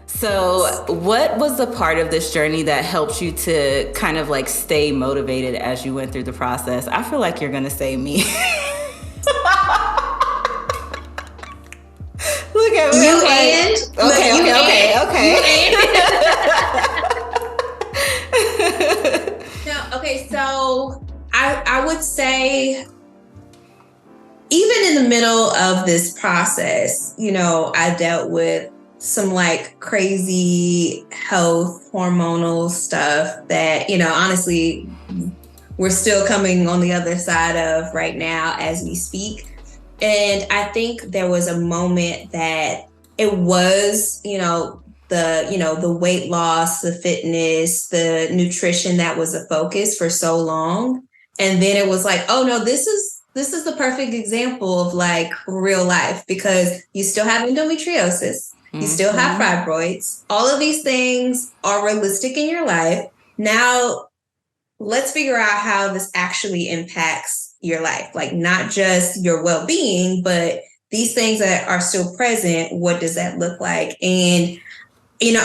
So, what was the part of this journey that helped you to kind of like stay motivated as you went through the process? I feel like you're going to say me. Look at me. You I'm like, and look, okay, you okay, and okay, no, okay, so I would say even in the middle of this process, I dealt with some like crazy health hormonal stuff that, honestly, we're still coming on the other side of right now as we speak. And I think there was a moment that it was, the weight loss, the fitness, the nutrition that was a focus for so long. And then it was like, oh no, this is the perfect example of like real life, because you still have endometriosis, you still have fibroids. All of these things are realistic in your life. Now, let's figure out how this actually impacts your life, like not just your well-being, but these things that are still present. What does that look like? And and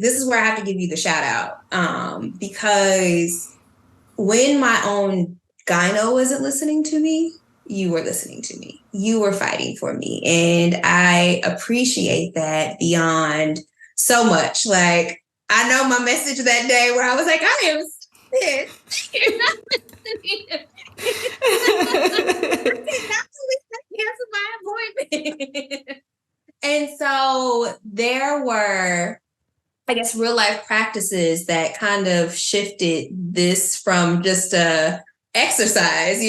this is where I have to give you the shout out, because when my own gyno wasn't listening to me, you were listening to me. You were fighting for me. And I appreciate that beyond so much. Like, I know my message that day where I was like, I am sick. You're not listening to me. Not cancel my appointment. And so there were, I guess, real life practices that kind of shifted this from just a exercise,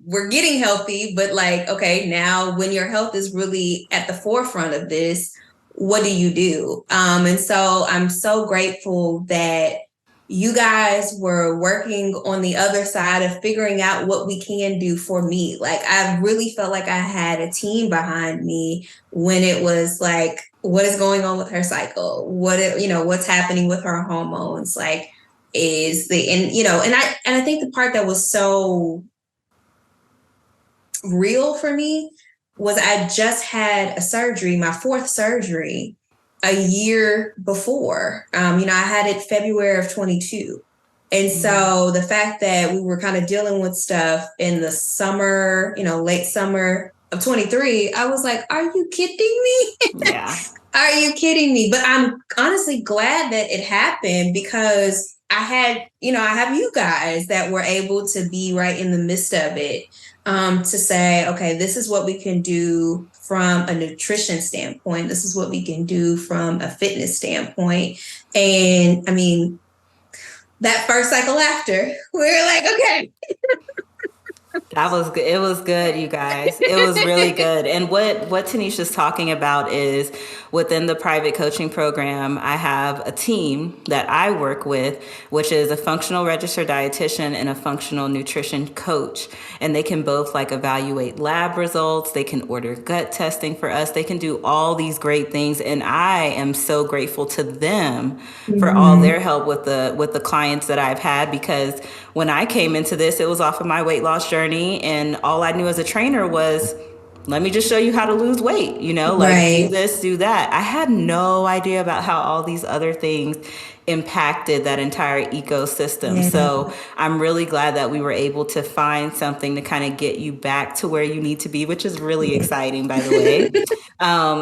we're getting healthy, but like, okay, now when your health is really at the forefront of this, what do you do? And so I'm so grateful that you guys were working on the other side of figuring out what we can do for me. Like, I really felt like I had a team behind me when it was like, what is going on with her cycle? What's happening with her hormones? Like, and I think the part that was so real for me was I just had a surgery, my fourth surgery, a year before. I had it February of 22. And so the fact that we were kind of dealing with stuff in the summer, late summer of 23, I was like, are you kidding me? yeah. Are you kidding me? But I'm honestly glad that it happened, because I have you guys that were able to be right in the midst of it, to say, okay, this is what we can do from a nutrition standpoint. This is what we can do from a fitness standpoint. And I mean, that first cycle after, we were like, okay. That was good. It was good, you guys. It was really good. And what Tanisha's talking about is within the private coaching program, I have a team that I work with, which is a functional registered dietitian and a functional nutrition coach. And they can both like evaluate lab results. They can order gut testing for us. They can do all these great things. And I am so grateful to them for all their help with the clients that I've had, because when I came into this, it was off of my weight loss journey, and all I knew as a trainer was, let me just show you how to lose weight, like do this, do that. I had no idea about how all these other things impacted that entire ecosystem. Yeah. So I'm really glad that we were able to find something to kind of get you back to where you need to be, which is really exciting, by the way.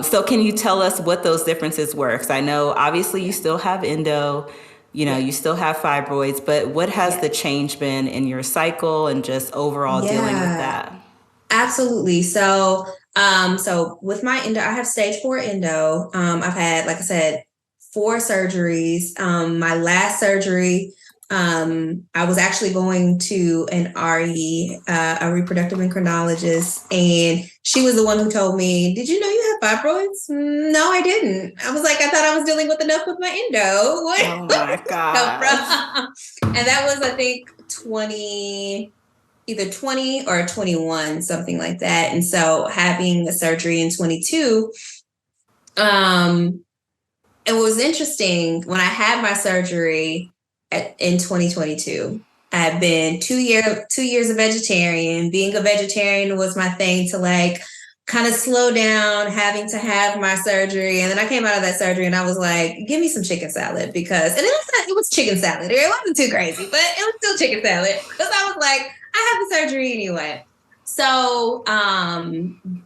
So can you tell us what those differences were? Because I know obviously you still have endo, you still have fibroids, but what has the change been in your cycle and just overall dealing with that? Absolutely. So with my endo, I have stage 4 endo. I've had, like I said, 4 surgeries. My last surgery, I was actually going to an RE, a reproductive endocrinologist, and she was the one who told me, "Did you know you have fibroids?" No, I didn't. I was like, I thought I was dealing with enough with my endo. What? Oh my God. And that was, I think, either 20 or 21, something like that. And so having the surgery in 22, it was interesting when I had my surgery in 2022. I had been 2 years a vegetarian. Being a vegetarian was my thing to like kind of slow down, having to have my surgery. And then I came out of that surgery and I was like, give me some chicken salad because, and it was chicken salad. It wasn't too crazy, but it was still chicken salad because I was like, I have the surgery anyway. So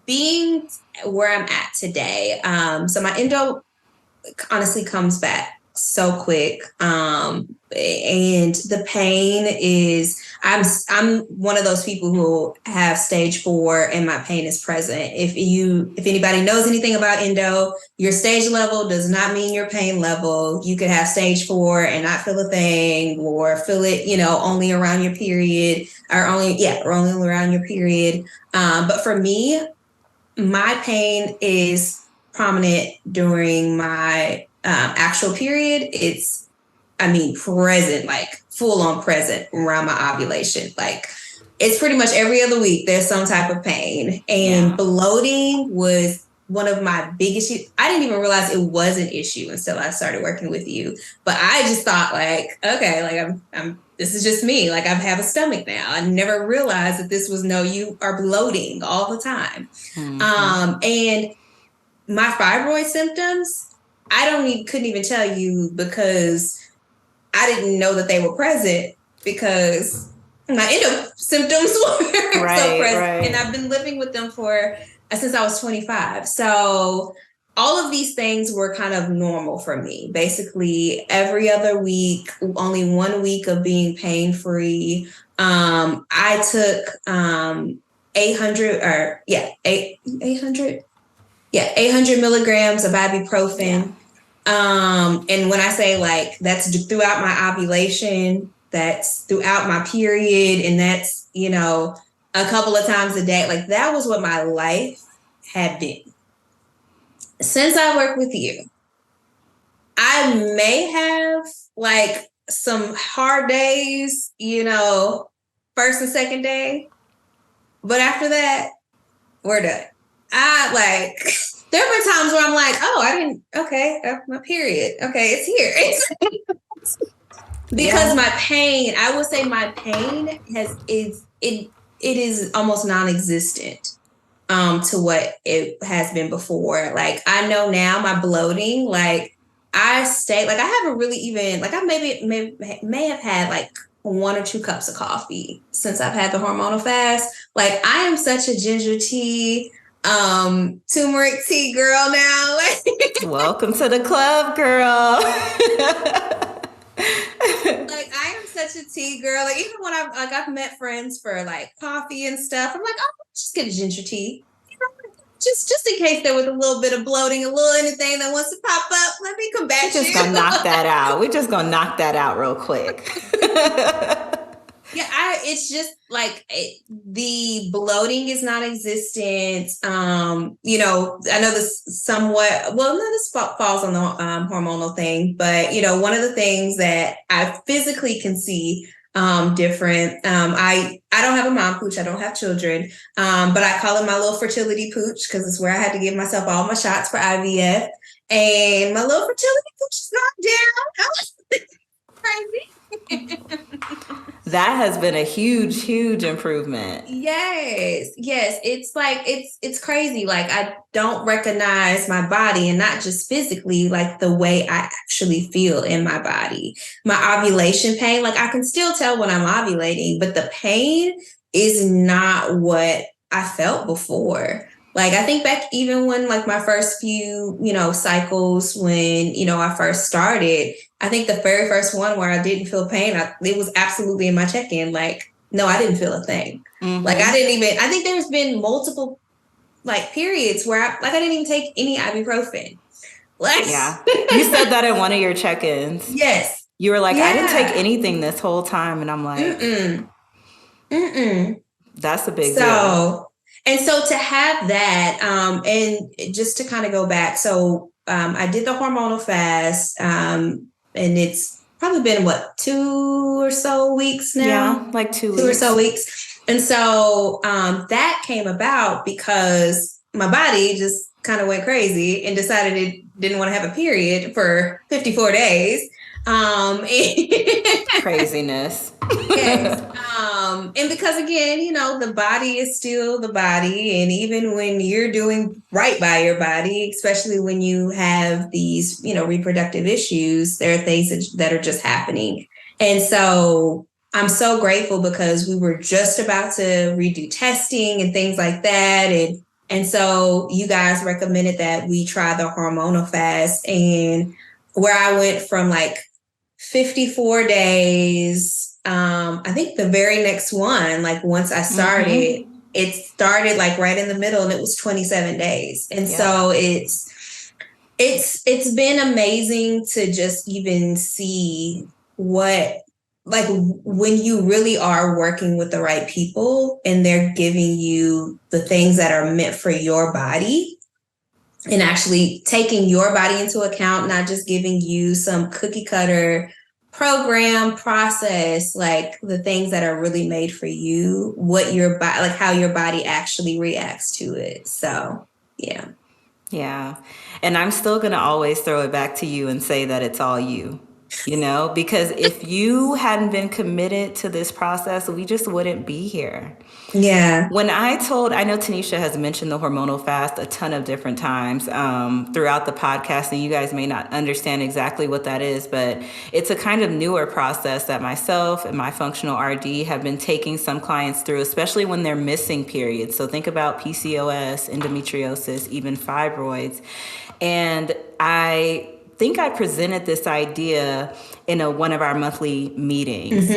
being where I'm at today, so my endo honestly comes back so quick. And the pain is, I'm one of those people who have stage 4 and my pain is present. If anybody knows anything about endo, your stage level does not mean your pain level. You could have stage 4 and not feel a thing, or feel it, only around your period, or only around your period. But for me, my pain is prominent during my actual period. It's, present, like full on present around my ovulation. Like it's pretty much every other week there's some type of pain. And bloating was one of my biggest issues. I didn't even realize it was an issue until I started working with you. But I just thought like, okay, like I'm this is just me. Like I have a stomach now. I never realized that this was, no, you are bloating all the time. Mm-hmm. And my fibroid symptoms, couldn't even tell you because I didn't know that they were present because my endo symptoms were so present. Right. And I've been living with them since I was 25. So all of these things were kind of normal for me. Basically, every other week, only 1 week of being pain-free. I took 800 milligrams of ibuprofen. Yeah. And when I say like that's throughout my ovulation, that's throughout my period, and that's, a couple of times a day, like that was what my life had been. Since I work with you, I may have like some hard days, first and second day, but after that, we're done. There have been times where I'm like, my period. Okay, it's here. Because my pain, I would say my pain it is almost non-existent to what it has been before. Like I know now my bloating, like I haven't really even, like I may have had like 1 or 2 cups of coffee since I've had the hormonal fast. Like I am such a ginger tea, turmeric tea girl now. Welcome to the club, girl. Like I am such a tea girl. Like even when I've met friends for like coffee and stuff, I'm like, oh, just get a ginger tea. Just in case there was a little bit of bloating, a little anything that wants to pop up, let me come back. We're just gonna knock that out. We're just gonna knock that out real quick. It's just like the bloating is non-existent. I know this somewhat, this falls on the hormonal thing, but one of the things that I physically can see different. I don't have a mom pooch. I don't have children, but I call it my little fertility pooch because it's where I had to give myself all my shots for IVF, and my little fertility pooch is not down. Crazy. That has been a huge improvement. Yes. It's like, it's crazy. Like I don't recognize my body, and not just physically, like the way I actually feel in my body. My ovulation pain, like I can still tell when I'm ovulating, but the pain is not what I felt before. Like I think back even when like my first few, cycles, when, I first started, I think the very first one where I didn't feel pain, it was absolutely in my check-in. Like, no, I didn't feel a thing. Mm-hmm. Like I think there's been multiple like periods where I didn't even take any ibuprofen. Like, yeah. You said that in one of your check-ins. Yes. You were like, I didn't take anything this whole time. And I'm like, that's a big deal. And so to have that, and just to kind of go back, so I did the hormonal fast, and it's probably been 2 or so weeks now. Yeah, like 2 weeks. 2 or so weeks. And so that came about because my body just kind of went crazy and decided it didn't want to have a period for 54 days. Craziness. Yes. And because again, the body is still the body. And even when you're doing right by your body, especially when you have these, reproductive issues, there are things that are just happening. And so I'm so grateful because we were just about to redo testing and things like that. And so you guys recommended that we try the hormonal fast, and where I went from like 54 days. I think the very next one, like once I started, it started like right in the middle, and it was 27 days. And so it's been amazing to just even see what, like, when you really are working with the right people and they're giving you the things that are meant for your body, and actually taking your body into account, not just giving you some cookie cutter program process, like the things that are really made for you, what your body, like how your body actually reacts to it. So, yeah. Yeah. And I'm still going to always throw it back to you and say that it's all you, because if you hadn't been committed to this process, we just wouldn't be here. Yeah. When I know Tanisha has mentioned the hormonal fast a ton of different times throughout the podcast, and you guys may not understand exactly what that is, but it's a kind of newer process that myself and my functional RD have been taking some clients through, especially when they're missing periods. So think about PCOS, endometriosis, even fibroids. And I think I presented this idea in one of our monthly meetings.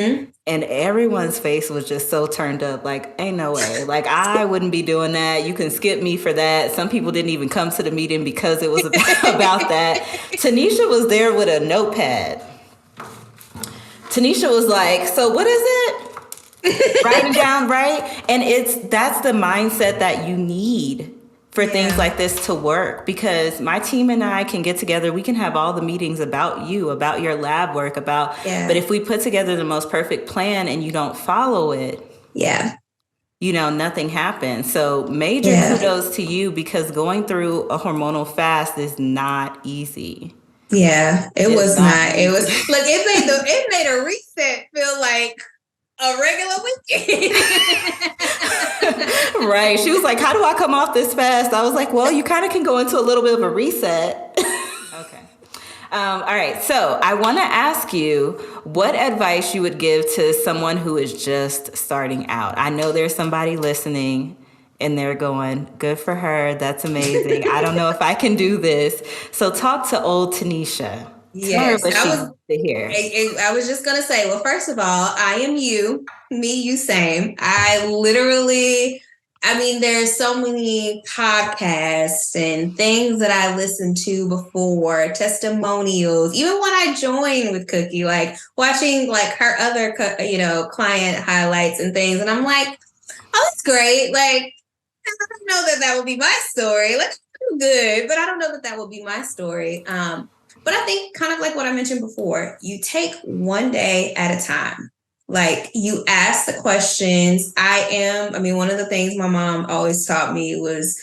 And everyone's face was just so turned up, like, ain't no way. Like, I wouldn't be doing that. You can skip me for that. Some people didn't even come to the meeting because it was about that. Tanisha was there with a notepad. Tanisha was like, so what is it? Writing down, right? And that's the mindset that you need for things like this to work, because my team and I can get together. We can have all the meetings about you, about your lab work, but if we put together the most perfect plan and you don't follow it, nothing happens. So major kudos to you, because going through a hormonal fast is not easy. Yeah, it was not. It was like it made a reset feel like a regular weekend. Right. She was like, how do I come off this fast? I was like, well, you kind of can go into a little bit of a reset. Okay. All right. So I want to ask you what advice you would give to someone who is just starting out. I know there's somebody listening and they're going, good for her. That's amazing. I don't know if I can do this. So talk to old Tanisha. Yes, I was just gonna say, well, first of all, I am you, me, you, same. There's so many podcasts and things that I listened to before, testimonials, even when I joined with Cookie, like watching like her other, client highlights and things. And I'm like, oh, that's great. Like, I don't know that would be my story. Like, I'm good, but I don't know that would be my story. But I think kind of like what I mentioned before, you take one day at a time. Like, you ask the questions. One of the things my mom always taught me was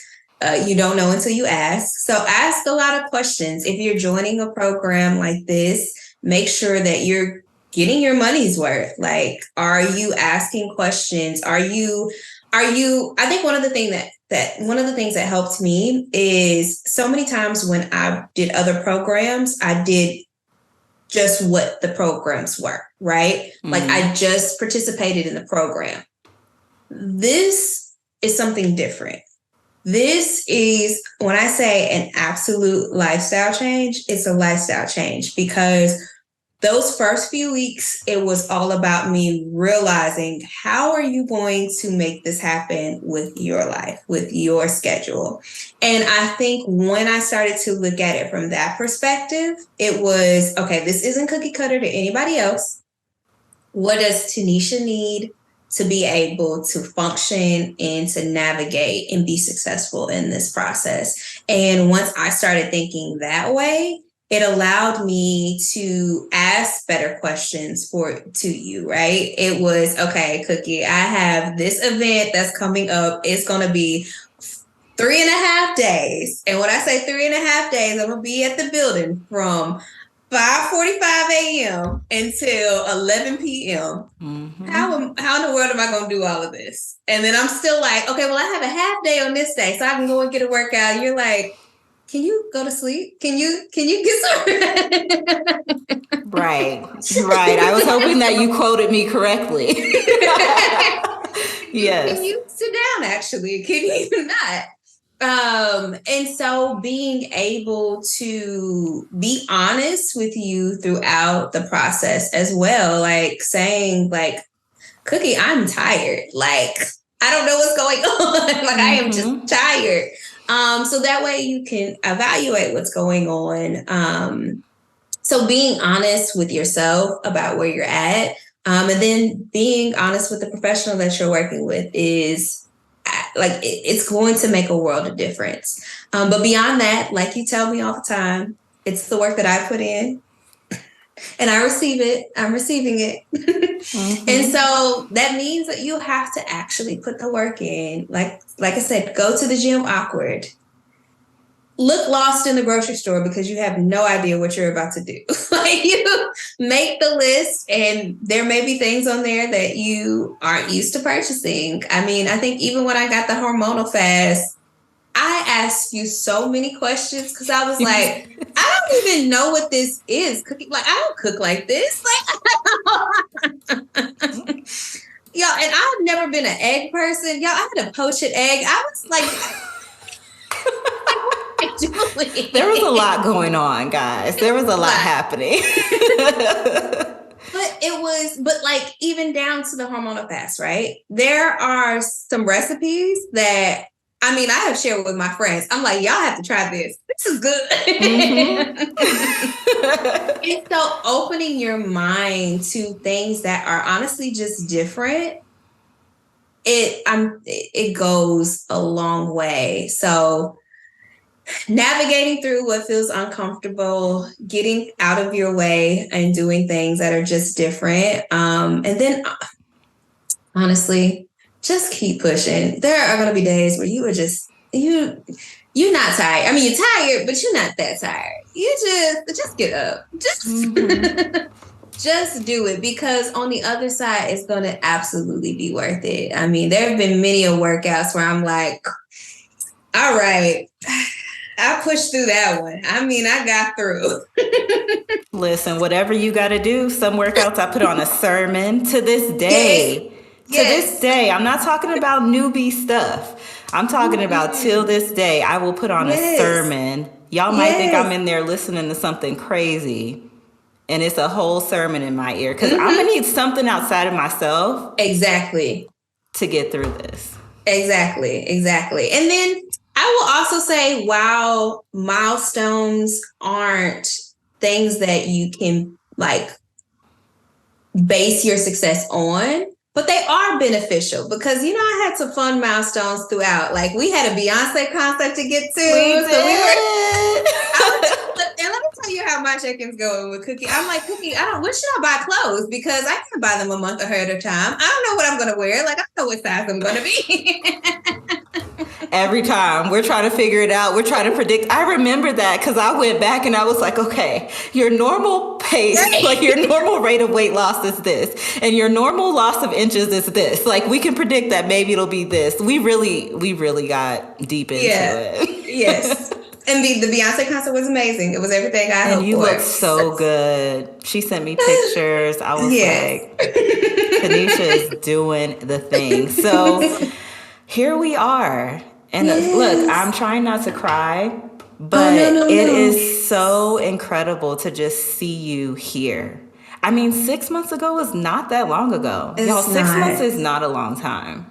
you don't know until you ask. So ask a lot of questions. If you're joining a program like this, make sure that you're getting your money's worth. Like, are you asking questions? I think one of the things that helped me is so many times when I did other programs, I did just what the programs were, right? Like, I just participated in the program. This is something different. This is, when I say an absolute lifestyle change, it's a lifestyle change, because those first few weeks, it was all about me realizing, how are you going to make this happen with your life, with your schedule? And I think when I started to look at it from that perspective, it was, okay, this isn't cookie cutter to anybody else. What does Tanisha need to be able to function and to navigate and be successful in this process? And once I started thinking that way, it allowed me to ask better questions to you, right? It was, okay, Cookie, I have this event that's coming up. It's going to be 3.5 days. And when I say 3.5 days, I'm going to be at the building from 5:45 a.m. until 11 p.m. How in the world am I going to do all of this? And then I'm still like, okay, well, I have a half day on this day, so I can go and get a workout. And you're like, can you go to sleep? Can you get some? Right. I was hoping that you quoted me correctly. Yes. Can you sit down? Actually, can you not? And so being able to be honest with you throughout the process as well, like saying, like, Cookie, I'm tired. Like, I don't know what's going on. Like, I am just tired. So that way you can evaluate what's going on. So being honest with yourself about where you're at, and then being honest with the professional that you're working with is like, it's going to make a world of difference. But beyond that, like you tell me all the time, it's the work that I put in and I receive it. I'm receiving it. And so that means that you have to actually put the work in. Like I said, go to the gym awkward. Look lost in the grocery store because you have no idea what you're about to do. Like, you make the list and there may be things on there that you aren't used to purchasing. I mean, I think even when I got the hormonal fast, I asked you so many questions because I was like, I don't even know what this is. Cooking, like, I don't cook like this. Like, y'all, and I've never been an egg person. Y'all, I had a poached egg. I was like, there was a lot going on, guys. There was a lot happening. But like, even down to the hormonal fast, right? There are some recipes that, I mean, I have shared with my friends. I'm like, y'all have to try this. This is good. And so opening your mind to things that are honestly just different, it goes a long way. So navigating through what feels uncomfortable, getting out of your way and doing things that are just different. And then honestly, just keep pushing. There are going to be days where you are just, you're not tired. I mean, you're tired, but you're not that tired. You just get up. Just do it, because on the other side, it's going to absolutely be worth it. I mean, there have been many workouts where I'm like, all right, I pushed through that one. I mean, I got through. Listen, whatever you got to do, some workouts I put on a sermon to this day. Yes. To this day. I'm not talking about newbie stuff. I'm talking about till this day, I will put on a sermon. Y'all might think I'm in there listening to something crazy, and it's a whole sermon in my ear, because I'm going to need something outside of myself. Exactly. To get through this. Exactly. And then I will also say, while milestones aren't things that you can like base your success on, but they are beneficial, because, you know, I had some fun milestones throughout. Like, we had a Beyonce concert to get to. And let me tell you how my check-ins going with Cookie. I'm like, Cookie, when should I buy clothes? Because I can't buy them a month ahead of time. I don't know what I'm going to wear. Like, I don't know what size I'm going to be. Every time we're trying to figure it out, we're trying to predict. I remember that because I went back and I was like, okay, your normal pace, like your normal rate of weight loss is this, and your normal loss of inches is this. Like, we can predict that maybe it'll be this. We really got deep into it. Yes. And the Beyonce concert was amazing. It was everything I hoped for. And you look so good. She sent me pictures. I was like, Tanisha is doing the thing. So here we are. And look, I'm trying not to cry, but it is so incredible to just see you here. I mean, 6 months ago was not that long ago. Y'all, 6 months is not a long time.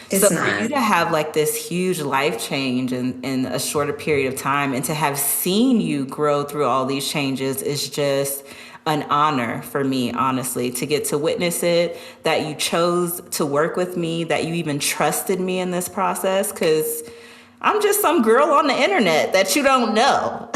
So for you to have like this huge life change in a shorter period of time, and to have seen you grow through all these changes, is just an honor for me, honestly, to get to witness it, that you chose to work with me, that you even trusted me in this process, because I'm just some girl on the internet that you don't know.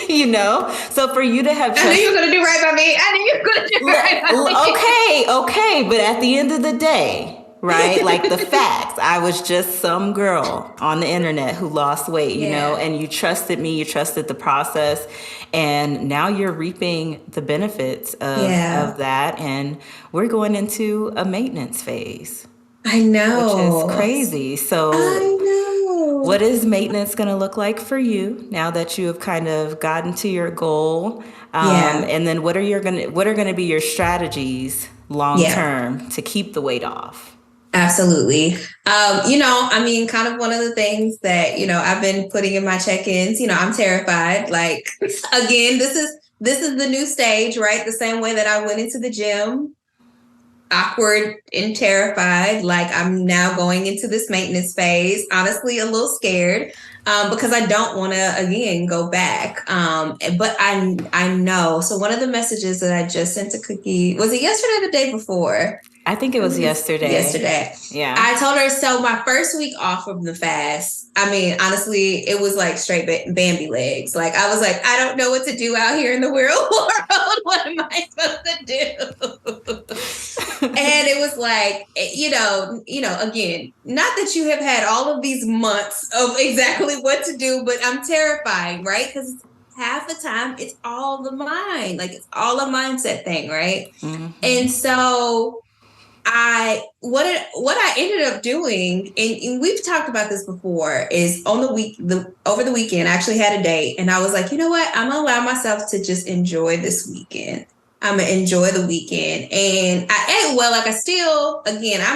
You know? So for you to have I knew you were going to do right by me. I knew you were going to do right by me. Okay. But at the end of the day, right? Like the facts. I was just some girl on the internet who lost weight, you know, Yeah. and you trusted me, you trusted the process, and now you're reaping the benefits Yeah. of that. And we're going into a maintenance phase, I which is know. crazy. So I know. what is maintenance going to look like for you now that you have kind of gotten to your goal? Yeah. And then what are going to be your strategies long Yeah. term to keep the weight off? Absolutely. I mean, kind of one of the things that, I've been putting in my check-ins, I'm terrified. Like, again, this is the new stage, right? The same way that I went into the gym, awkward and terrified. Like, I'm now going into this maintenance phase, honestly, a little scared. Because I don't want to again go back. But I know. So one of the messages that I just sent to Cookie, was it yesterday or the day before? I think it was yesterday. Yesterday. Yeah. I told her, so my first week off of the fast, I mean, honestly, it was like straight Bambi legs. Like, I was like, I don't know what to do out here in the real world. What am I supposed to do? And it was like, again, not that you have had all of these months of exactly what to do, but I'm terrified, right? Because half the time it's all the mind, like it's all a mindset thing, right? Mm-hmm. And so what I ended up doing, and we've talked about this before, is over the weekend, I actually had a date, and I was like, you know what? I'm gonna allow myself to just enjoy this weekend. I'm gonna enjoy the weekend, and I ate well. Like,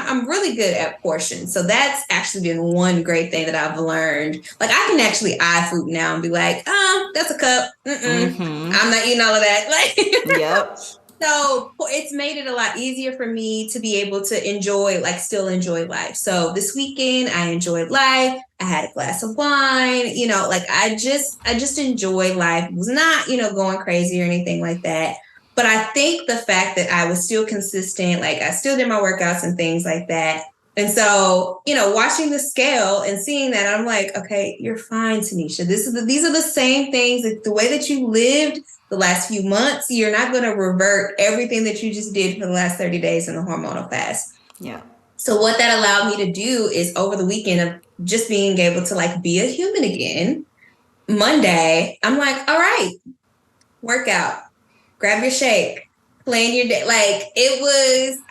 I'm really good at portions, so that's actually been one great thing that I've learned. Like, I can actually eye food now and be like, that's a cup. I'm not eating all of that. Like, Yep. so it's made it a lot easier for me to be able to still enjoy life. So this weekend, I enjoyed life. I had a glass of wine, like I just enjoyed life. It was not, going crazy or anything like that. But I think the fact that I was still consistent, like I still did my workouts and things like that. And so, watching the scale and seeing that, I'm like, okay, you're fine, Tanisha. These are the same things, the way that you lived the last few months. You're not going to revert everything that you just did for the last 30 days in the hormonal fast. Yeah. So what that allowed me to do is, over the weekend of just being able to like be a human again, Monday, I'm like, all right, workout, grab your shake, plan your day. Like,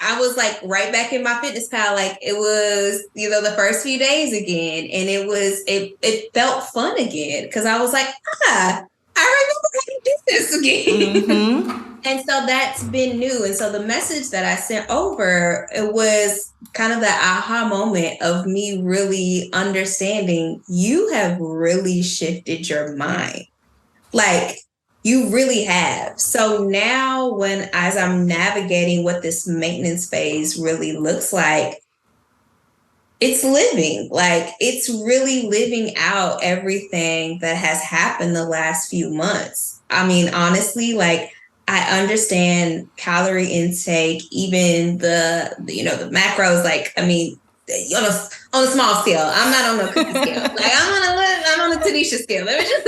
I was like right back in my fitness pal. Like, it was, the first few days again. And it felt fun again. Because I was like, I remember how to do this again. Mm-hmm. And so that's been new. And so the message that I sent over, it was kind of that aha moment of me really understanding you have really shifted your mind. Like, you really have. So now, as I'm navigating what this maintenance phase really looks like, it's living. Like, it's really living out everything that has happened the last few months. I mean, honestly, like, I understand calorie intake, even the macros. Like, I mean, on a small scale. I'm not on a cookie scale. Like, I'm on a Tanisha scale. Let me just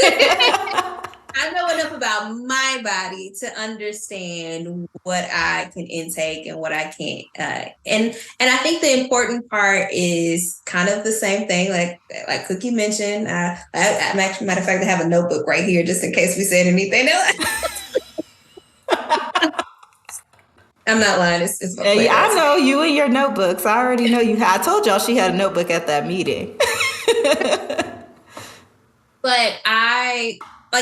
I know enough about my body to understand what I can intake and what I can't. And I think the important part is kind of the same thing, like Cookie mentioned. I'm actually, matter of fact, I have a notebook right here just in case we said anything else. I'm not lying. It's my Yeah, I Plateaus. know you and your notebooks. I already know you. I told y'all she had a notebook at that meeting. But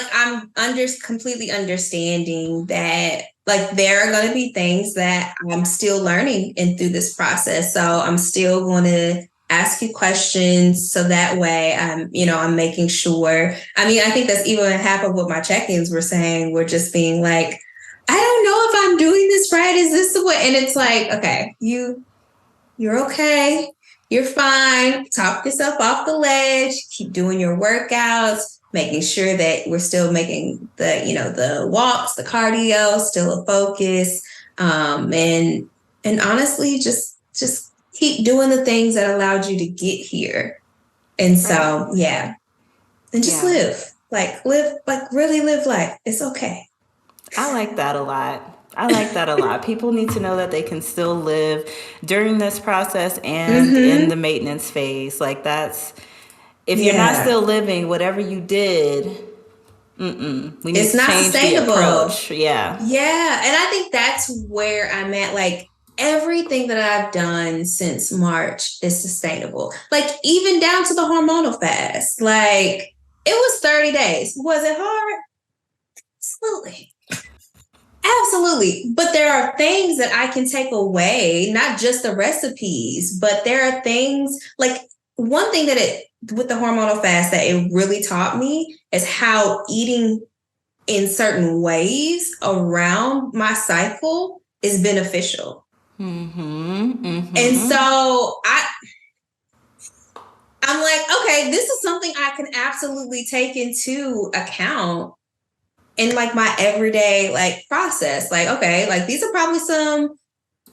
I'm completely understanding that, like, there are going to be things that I'm still learning and through this process. So I'm still going to ask you questions, so that way I'm making sure. I mean, I think that's even half of what my check-ins were saying. We're just being like, I don't know if I'm doing this right. Is this the way? And it's like, okay, you're okay. You're fine. Talk yourself off the ledge. Keep doing your workouts, making sure that we're still making the walks, the cardio, still a focus. And honestly, just keep doing the things that allowed you to get here. And so, yeah. And just live, like really live life. It's okay. I like that a lot. I like that a lot. People need to know that they can still live during this process and in Mm-hmm. the maintenance phase. Like that's, if you're not Yeah. still living, whatever you did, we need It's to not change the sustainable. approach. Yeah. Yeah. And I think that's where I'm at. Like everything that I've done since March is sustainable. Like even down to the hormonal fast. Like it was 30 days. Was it hard? Absolutely. Absolutely. But there are things that I can take away, not just the recipes, but there are things like one thing that it with the hormonal fast that it really taught me is how eating in certain ways around my cycle is beneficial. And so I'm like, okay, this is something I can absolutely take into account in like my everyday like process. Like, okay, like these are probably some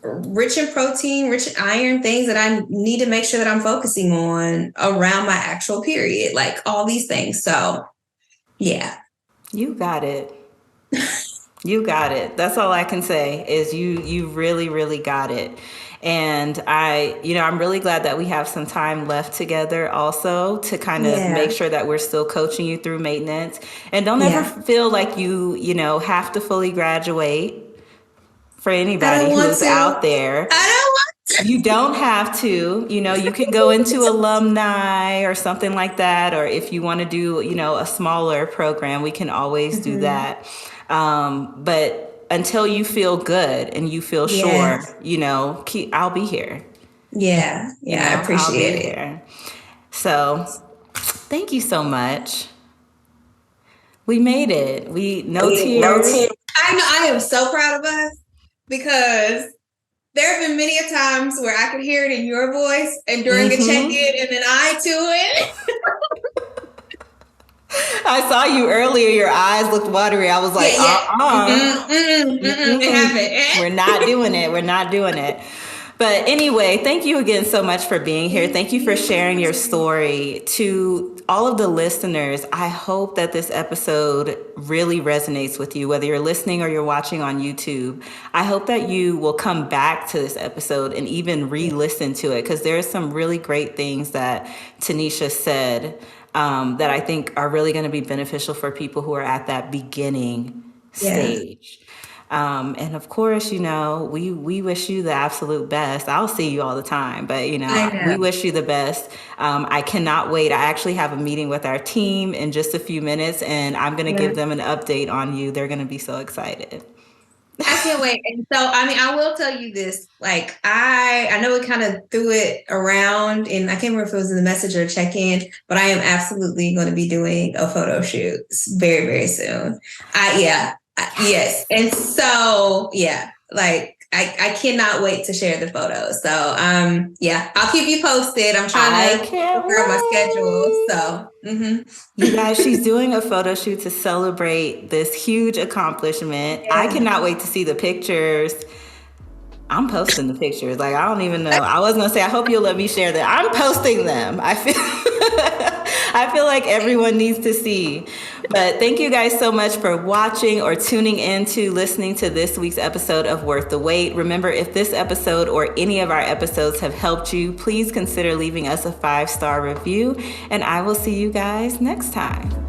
rich in protein, rich in iron things that I need to make sure that I'm focusing on around my actual period, like all these things. So yeah. You got it. You got it. That's all I can say is you really really got it. And I'm really glad that we have some time left together also to kind of make Yeah. sure that we're still coaching you through maintenance. And don't ever Yeah. feel like you have to fully graduate for I don't anybody want who's to. out there. I don't want You don't have to, you can go into alumni or something like that. Or if you want to do, a smaller program, we can always to. do Mm-hmm. that. But until you feel good and you feel Yeah. sure, I'll be here. Yeah. Yeah. I I'll be appreciate it. here. So thank you so much. We made it. No No tears. tears. I know I am so proud of us because there have been many a times where I could hear it in your voice and during a check-in and then I to it. I saw you earlier. Your eyes looked watery. I was like, Yeah, yeah. It we're happened. not doing it. We're not doing it. But anyway, thank you again so much for being here. Thank you for sharing your story. To all of the listeners, I hope that this episode really resonates with you, whether you're listening or you're watching on YouTube. I hope that you will come back to this episode and even re-listen to it, because there are some really great things that Tanisha said that I think are really going to be beneficial for people who are at that beginning Yeah. stage. And of course, we wish you the absolute best. I'll see you all the time, but I we know. wish you the best. I cannot wait. I actually have a meeting with our team in just a few minutes, and I'm going to Yeah. give them an update on you. They're going to be so excited. I can't wait. And so, I mean, I will tell you this. Like, I know we kind of threw it around, and I can't remember if it was in the message or check-in, but I am absolutely going to be doing a photo shoot very, very soon. Yes. And so, yeah, like I cannot wait to share the photos. So, yeah, I'll keep you posted. I'm trying I to can't figure out my schedule. wait. So, You guys, she's doing a photo shoot to celebrate this huge accomplishment. I yeah. cannot wait to see the pictures. I'm posting the pictures. Like, I don't even know. I was gonna say, I hope you'll let me share them. I'm posting them. I feel I feel like everyone needs to see. But thank you guys so much for watching or tuning in to listening to this week's episode of Worth the Wait. Remember, if this episode or any of our episodes have helped you, please consider leaving us a 5-star review, and I will see you guys next time.